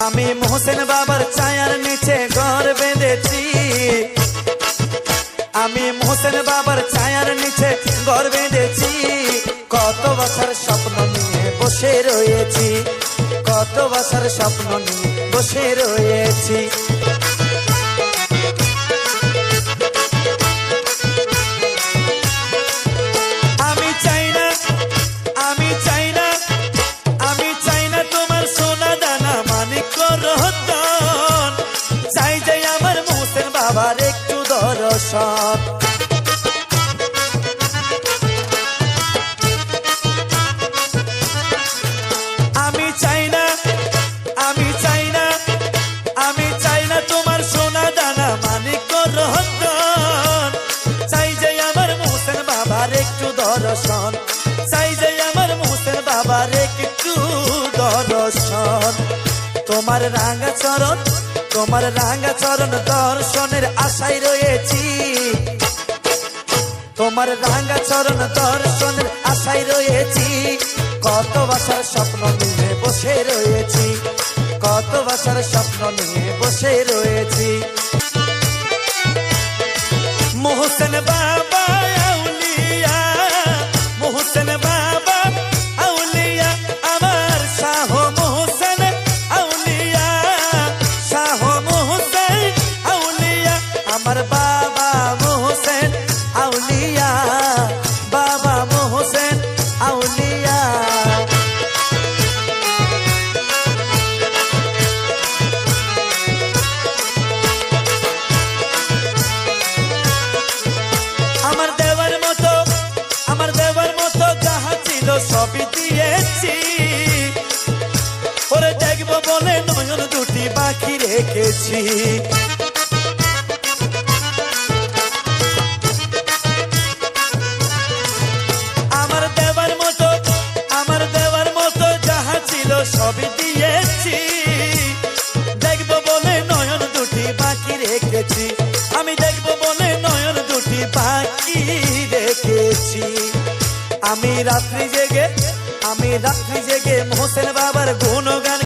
আমি মোহসেন বাবার ছায়ার নিচে ঘর বেঁধেছি, আমি মোহসেন বাবার ছায়ার নিচে ঘর বেঁধেছি। কত বছর স্বপ্ন নিয়ে বসে রয়েছি, কত বছর স্বপ্ন নিয়ে বসে রয়েছি। আমি চাই না, আমি চাই না, আমি চাই না তোমার সোনা দানা মানিক রতন, চাই যে আমার মোহসেন বাবার একটু দর্শন। আমি চাই না, আমি চাই না, আমি চাই না তোমার সোনা দানা মানিক রতন, চাই যে আমার মোহসেন বাবার একটু দর্শন, চাই যে আমার মোহসেন বাবার একটু দর্শন। তোমার রাঙা চরণ, তোমার রাঙা চরণ দর্শনের আশায় রয়েছি, তোমার রাঙা চরণ দর্শনের আশায় রয়েছি। কত বছর স্বপ্ন নিয়ে বসে রয়েছি, কত বছর স্বপ্ন নিয়ে বসে রয়েছি। মোহসেন বাবা আউলিয়া, মোহসেন বাবা আউলিয়া, আমার শাহ মোহসেন আউলিয়া, শাহ মোহসেন আউলিয়া, আমার বাবা মোহসেন আউলিয়া, বাবা মোহসেন আউলিয়া। আমার দেওয়ার মতো, আমার দেওয়ার মতো যাহা ছিল সবই দিয়েছি, ওরে দেখবো বলে নয়ন দুটি বাকি রেখেছি। আমার দেওয়ার মতো, আমার দেওয়ার মতো যাহা ছিল সবই দিয়েছি, দেখবো বলে নয়ন দুটি বাকি রেখেছি, আমি দেখবো বলে নয়ন দুটি বাকি রেখেছি। আমি রাত্রি জেগে, আমি রাত্রি জেগে মোহসেন বাবার গুণগান